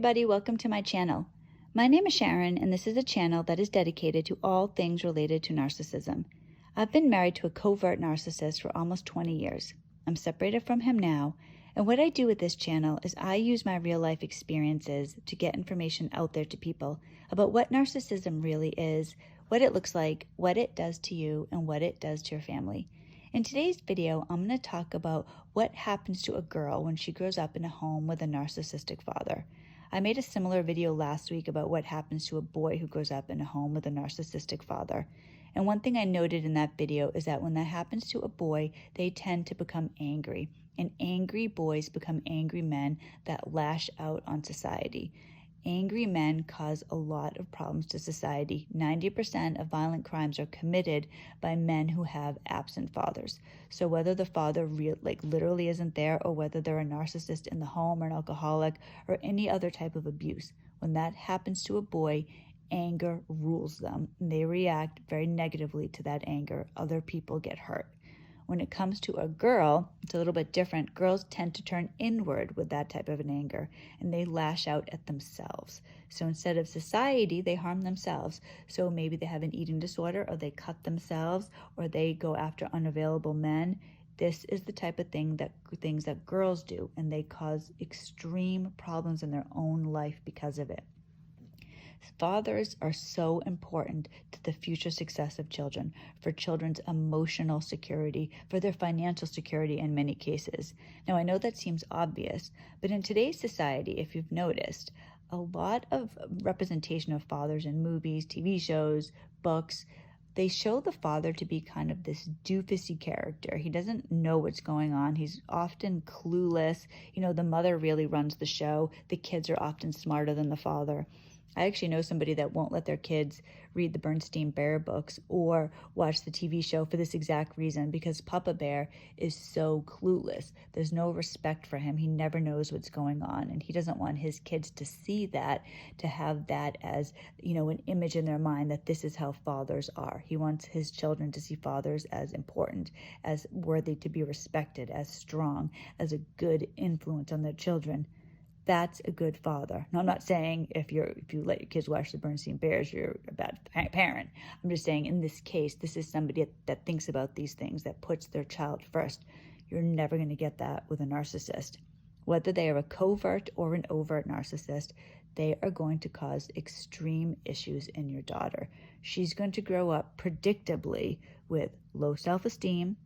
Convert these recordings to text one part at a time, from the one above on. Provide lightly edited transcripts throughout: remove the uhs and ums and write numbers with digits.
everybody, welcome to my channel. My name is Sharon and this is a channel that is dedicated to all things related to narcissism. I've been married to a covert narcissist for almost 20 years. I'm separated from him now, and what I do with this channel is I use my real life experiences to get information out there to people about what narcissism really is, what it looks like, what it does to you, and what it does to your family. In today's video, I'm going to talk about what happens to a girl when she grows up in a home with a narcissistic father. I made a similar video last week about what happens to a boy who grows up in a home with a narcissistic father. And one thing I noted in that video is that when that happens to a boy, they tend to become angry. And angry boys become angry men that lash out on society. Angry men cause a lot of problems to society. 90% of violent crimes are committed by men who have absent fathers. So whether the father literally isn't there, or whether they're a narcissist in the home or an alcoholic or any other type of abuse, when that happens to a boy, anger rules them. And they react very negatively to that anger. Other people get hurt. When it comes to a girl, it's a little bit different. Girls tend to turn inward with that type of an anger, and they lash out at themselves. So instead of society, they harm themselves. So maybe they have an eating disorder, or they cut themselves, or they go after unavailable men. This is the type of things that girls do, and they cause extreme problems in their own life because of it. Fathers are so important to the future success of children, for children's emotional security, for their financial security in many cases. Now, I know that seems obvious, but in today's society, if you've noticed, a lot of representation of fathers in movies, TV shows, books, they show the father to be kind of this doofusy character. He doesn't know what's going on. He's often clueless. The mother really runs the show. The kids are often smarter than the father. I actually know somebody that won't let their kids read the Bernstein Bear books or watch the TV show for this exact reason, because Papa Bear is so clueless. There's no respect for him. He never knows what's going on, and he doesn't want his kids to see that, to have that as, an image in their mind that this is how fathers are. He wants his children to see fathers as important, as worthy to be respected, as strong, as a good influence on their children. That's a good father. Now, I'm not saying if you let your kids watch the Bernstein Bears, you're a bad parent. I'm just saying in this case, this is somebody that thinks about these things, that puts their child first. You're never going to get that with a narcissist. Whether they are a covert or an overt narcissist, they are going to cause extreme issues in your daughter. She's going to grow up predictably with low self-esteem,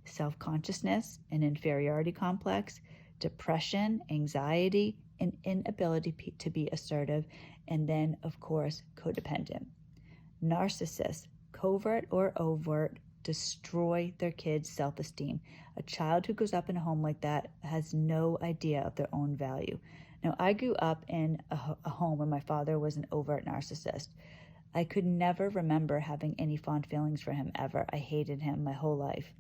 self-consciousness, an inferiority complex, depression, anxiety, an inability to be assertive, and then, of course, codependent. Narcissists, covert or overt, destroy their kids' self-esteem. A child who grows up in a home like that has no idea of their own value. Now, I grew up in a home where my father was an overt narcissist. I could never remember having any fond feelings for him ever. I hated him my whole life.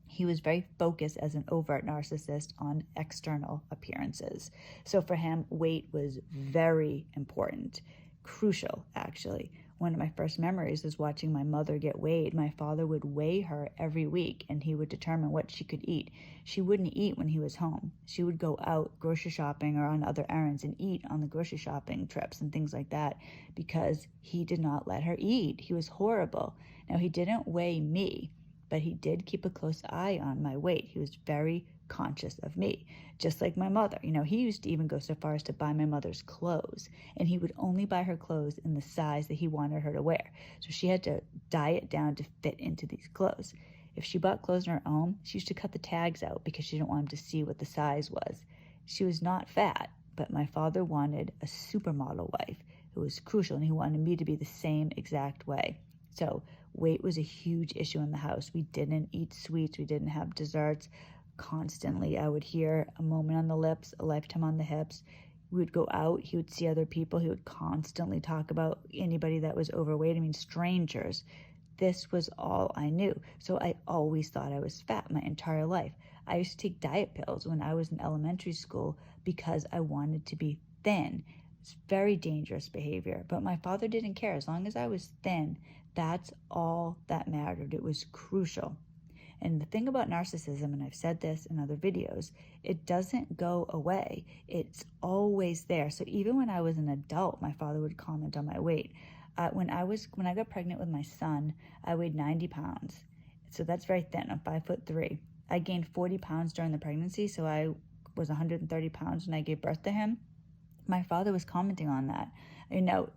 He was very focused as an overt narcissist on external appearances. So for him, weight was very important, crucial, actually. One of my first memories was watching my mother get weighed. My father would weigh her every week, and he would determine what she could eat. She wouldn't eat when he was home. She would go out grocery shopping or on other errands and eat on the grocery shopping trips and things like that, because he did not let her eat. He was horrible. Now, he didn't weigh me, but he did keep a close eye on my weight. He was very conscious of me, just like my mother. He used to even go so far as to buy my mother's clothes, and he would only buy her clothes in the size that he wanted her to wear. So she had to diet down to fit into these clothes. If she bought clothes on her own, she used to cut the tags out because she didn't want him to see what the size was. She was not fat, but my father wanted a supermodel wife. It was crucial, and he wanted me to be the same exact way. So weight was a huge issue in the house. We didn't eat sweets. We didn't have desserts. Constantly, I would hear a moment on the lips, a lifetime on the hips. We would go out. He would see other people. He would constantly talk about anybody that was overweight. Strangers. This was all I knew. So I always thought I was fat my entire life. I used to take diet pills when I was in elementary school because I wanted to be thin. It's very dangerous behavior, but my father didn't care. As long as I was thin, that's all that mattered. It was crucial. And the thing about narcissism, and I've said this in other videos, it doesn't go away. It's always there. So even when I was an adult, my father would comment on my weight. When I got pregnant with my son, I weighed 90 pounds. So that's very thin. I'm 5'3". I gained 40 pounds during the pregnancy, so I was 130 pounds when I gave birth to him. My father was commenting on that.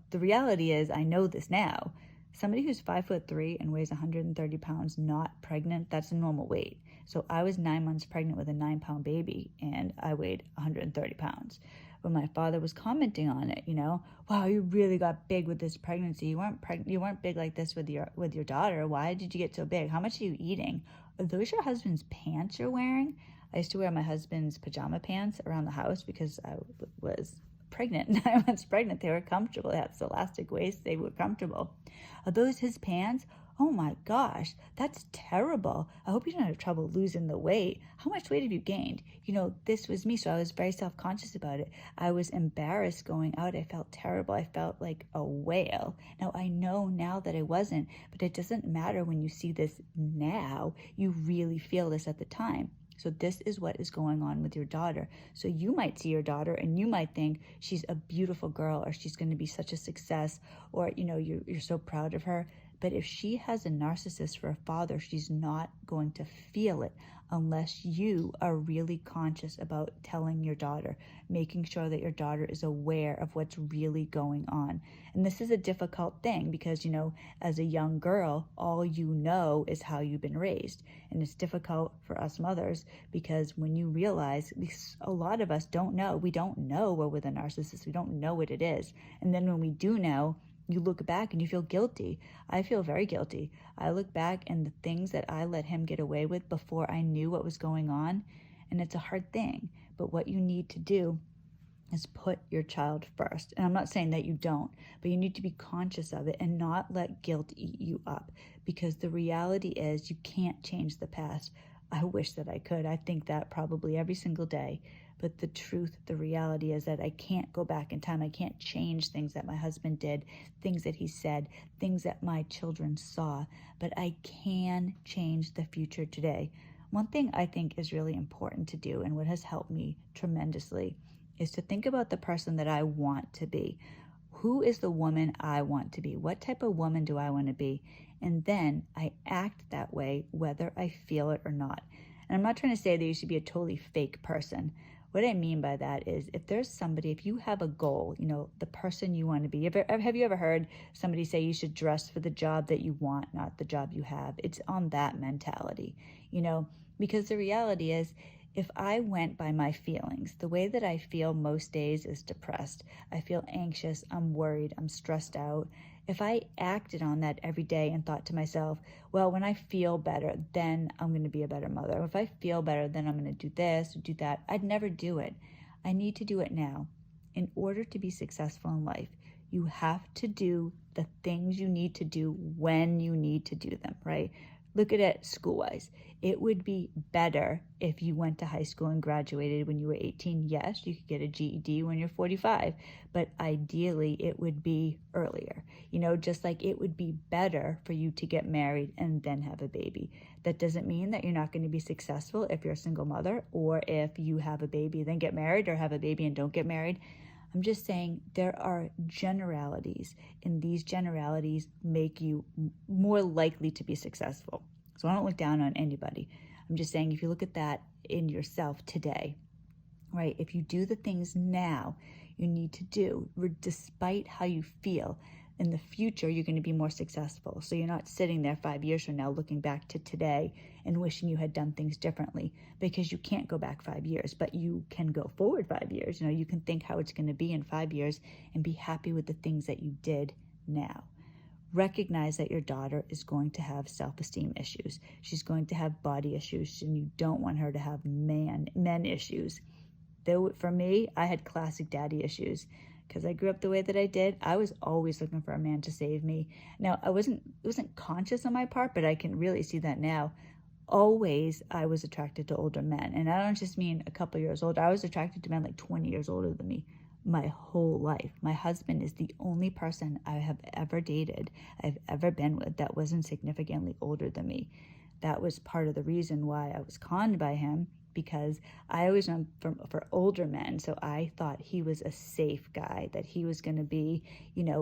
The reality is, I know this now. Somebody who's 5'3" and weighs 130 pounds, not pregnant, that's a normal weight. So I was 9 months pregnant with a 9-pound baby, and I weighed 130 pounds. When my father was commenting on it, wow, you really got big with this pregnancy. You weren't big like this with your daughter. Why did you get so big? How much are you eating? Are those your husband's pants you're wearing? I used to wear my husband's pajama pants around the house because I was pregnant, 9 months pregnant. They were comfortable. They had this elastic waist. They were comfortable. Are those his pants? Oh my gosh, that's terrible. I hope you don't have trouble losing the weight. How much weight have you gained? This was me, so I was very self-conscious about it. I was embarrassed going out. I felt terrible. I felt like a whale. Now, I know now that I wasn't, but it doesn't matter when you see this now. You really feel this at the time. So this is what is going on with your daughter. So you might see your daughter and you might think she's a beautiful girl, or she's going to be such a success, or you're so proud of her. But if she has a narcissist for a father, she's not going to feel it unless you are really conscious about telling your daughter, making sure that your daughter is aware of what's really going on. And this is a difficult thing because, as a young girl, all you know is how you've been raised. And it's difficult for us mothers because when you realize, a lot of us don't know. We don't know we're with a narcissist. We don't know what it is. And then when we do know, you look back and you feel guilty. I feel very guilty. I look back and the things that I let him get away with before I knew what was going on, and it's a hard thing. But what you need to do is put your child first. And I'm not saying that you don't, but you need to be conscious of it and not let guilt eat you up, because the reality is you can't change the past. I wish that I could. I think that probably every single day. But the truth, the reality is that I can't go back in time. I can't change things that my husband did, things that he said, things that my children saw. But I can change the future today. One thing I think is really important to do, and what has helped me tremendously, is to think about the person that I want to be. Who is the woman I want to be? What type of woman do I want to be? And then I act that way, whether I feel it or not. And I'm not trying to say that you should be a totally fake person. What I mean by that is if you have a goal, the person you want to be. Have you ever heard somebody say you should dress for the job that you want, not the job you have? It's on that mentality, because the reality is, if I went by my feelings, the way that I feel most days is depressed. I feel anxious, I'm worried, I'm stressed out. If I acted on that every day and thought to myself, well, when I feel better, then I'm going to be a better mother. If I feel better, then I'm going to do this or do that. I'd never do it. I need to do it now. In order to be successful in life, you have to do the things you need to do when you need to do them, right? Look at it school-wise. It would be better if you went to high school and graduated when you were 18. Yes, you could get a GED when you're 45, but ideally it would be earlier. Just like it would be better for you to get married and then have a baby. That doesn't mean that you're not going to be successful if you're a single mother, or if you have a baby, then get married, or have a baby and don't get married. I'm just saying there are generalities, and these generalities make you more likely to be successful. So I don't look down on anybody. I'm just saying if you look at that in yourself today, right? If you do the things now you need to do, despite how you feel, in the future you're going to be more successful. So you're not sitting there 5 years from now looking back to today and wishing you had done things differently, because you can't go back 5 years, but you can go forward 5 years. You can think how it's going to be in 5 years and be happy with the things that you did now. Recognize that your daughter is going to have self-esteem issues. She's going to have body issues, and you don't want her to have men issues. Though for me, I had classic daddy issues. Because I grew up the way that I did, I was always looking for a man to save me. Now, it wasn't conscious on my part, but I can really see that now. Always, I was attracted to older men. And I don't just mean a couple years older. I was attracted to men like 20 years older than me my whole life. My husband is the only person I have ever dated, I've ever been with, that wasn't significantly older than me. That was part of the reason why I was conned by him, because I always went for older men. So I thought he was a safe guy, that he was going to be,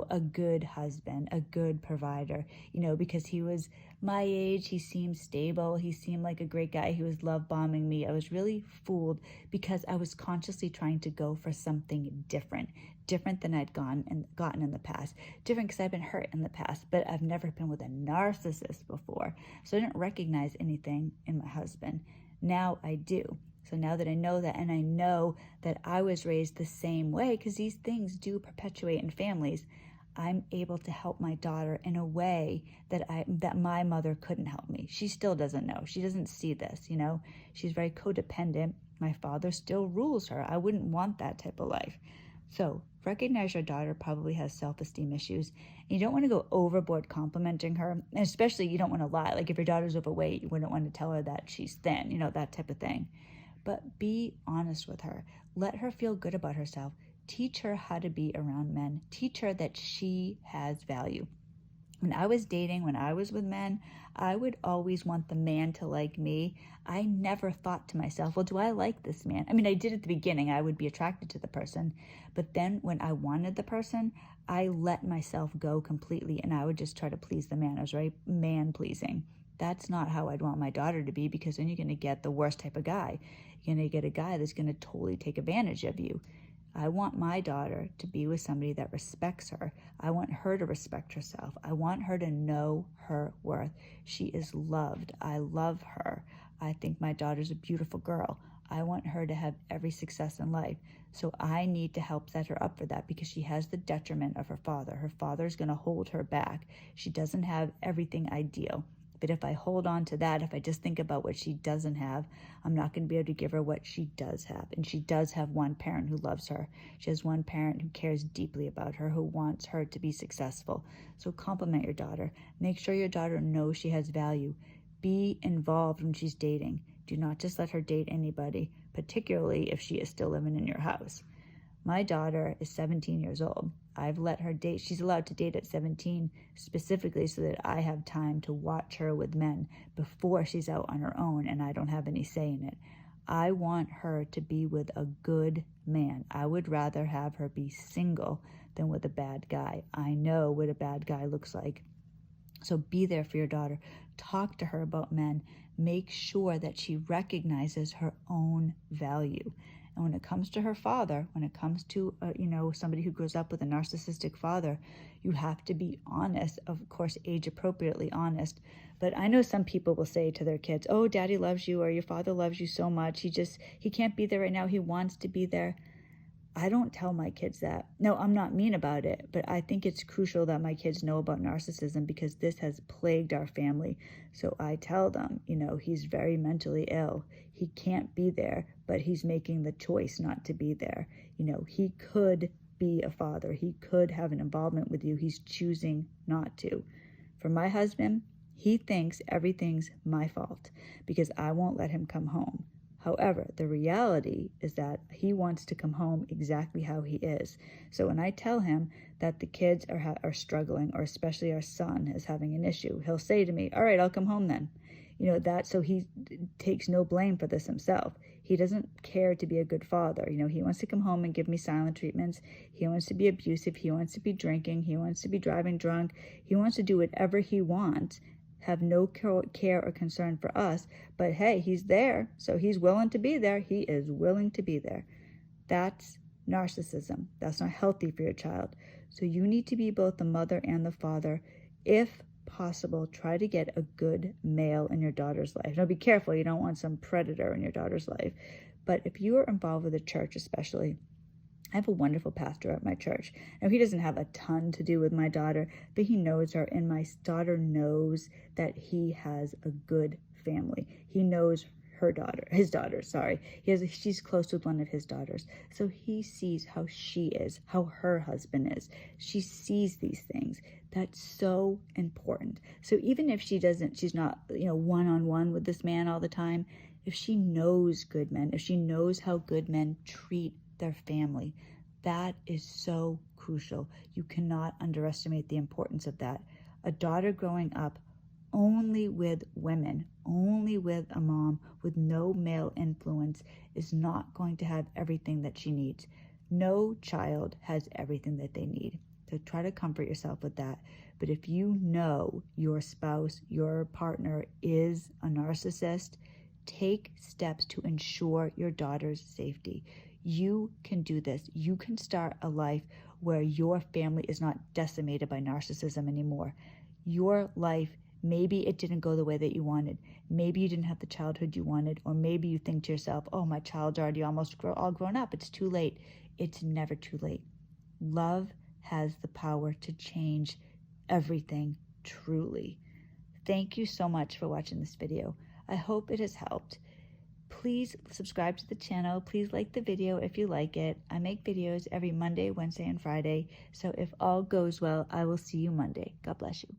a good husband, a good provider, because he was my age. He seemed stable. He seemed like a great guy. He was love bombing me. I was really fooled because I was consciously trying to go for something different than I'd gotten in the past. Different because I've been hurt in the past, but I've never been with a narcissist before. So I didn't recognize anything in my husband. Now I do. So now that I know that, and I know that I was raised the same way, because these things do perpetuate in families, I'm able to help my daughter in a way that my mother couldn't help me. She still doesn't know. She doesn't see this, She's very codependent. My father still rules her. I wouldn't want that type of life. So recognize your daughter probably has self-esteem issues. And you don't want to go overboard complimenting her. And especially you don't want to lie. Like if your daughter's overweight, you wouldn't want to tell her that she's thin, that type of thing. But be honest with her. Let her feel good about herself. Teach her how to be around men. Teach her that she has value. When I was dating, when I was with men, I would always want the man to like me. I never thought to myself, well, do I like this man? I mean, I did at the beginning. I would be attracted to the person. But then when I wanted the person, I let myself go completely, and I would just try to please the man. I was very man-pleasing. That's not how I'd want my daughter to be, because then you're going to get the worst type of guy. You're going to get a guy that's going to totally take advantage of you. I want my daughter to be with somebody that respects her. I want her to respect herself. I want her to know her worth. She is loved. I love her. I think my daughter's a beautiful girl. I want her to have every success in life. So I need to help set her up for that, because she has the detriment of her father. Her father's going to hold her back. She doesn't have everything ideal. But if I hold on to that, if I just think about what she doesn't have, I'm not going to be able to give her what she does have. And she does have one parent who loves her. She has one parent who cares deeply about her, who wants her to be successful. So compliment your daughter. Make sure your daughter knows she has value. Be involved when she's dating. Do not just let her date anybody, particularly if she is still living in your house. My daughter is 17 years old. I've let her date. She's allowed to date at 17 specifically so that I have time to watch her with men before she's out on her own and I don't have any say in it. I want her to be with a good man. I would rather have her be single than with a bad guy. I know what a bad guy looks like. So be there for your daughter. Talk to her about men. Make sure that she recognizes her own value. And when it comes to her father, when it comes to, somebody who grows up with a narcissistic father, you have to be honest, of course, age appropriately honest. But I know some people will say to their kids, oh, daddy loves you, or your father loves you so much. He can't be there right now. He wants to be there. I don't tell my kids that. No, I'm not mean about it, but I think it's crucial that my kids know about narcissism, because this has plagued our family. So I tell them, he's very mentally ill. He can't be there, but he's making the choice not to be there. He could be a father. He could have an involvement with you. He's choosing not to. For my husband, he thinks everything's my fault because I won't let him come home. However, the reality is that he wants to come home exactly how he is. So when I tell him that the kids are struggling, or especially our son is having an issue, he'll say to me, all right, I'll come home then. So he takes no blame for this himself. He doesn't care to be a good father. He wants to come home and give me silent treatments. He wants to be abusive. He wants to be drinking. He wants to be driving drunk. He wants to do whatever he wants, have no care or concern for us. But hey, he's there, so he's willing to be there. He is willing to be there. That's narcissism. That's not healthy for your child. So you need to be both the mother and the father. If possible, try to get a good male in your daughter's life. Now be careful, you don't want some predator in your daughter's life. But if you are involved with the church especially, I have a wonderful pastor at my church. Now, he doesn't have a ton to do with my daughter, but he knows her, and my daughter knows that he has a good family. He knows his daughter, sorry. She's close with one of his daughters. So he sees how she is, how her husband is. She sees these things. That's so important. So even if she's not, one-on-one with this man all the time, if she knows good men, if she knows how good men treat their family, that is so crucial. You cannot underestimate the importance of that. A daughter growing up only with women, only with a mom with no male influence is not going to have everything that she needs. No child has everything that they need. So try to comfort yourself with that. But if you know your spouse, your partner is a narcissist, take steps to ensure your daughter's safety. You can do this. You can start a life where your family is not decimated by narcissism anymore. Your life, maybe it didn't go the way that you wanted. Maybe you didn't have the childhood you wanted, or maybe you think to yourself, oh, my child's already almost all grown up. It's too late. It's never too late. Love has the power to change everything, truly. Thank you so much for watching this video. I hope it has helped. Please subscribe to the channel. Please like the video if you like it. I make videos every Monday, Wednesday, and Friday. So if all goes well, I will see you Monday. God bless you.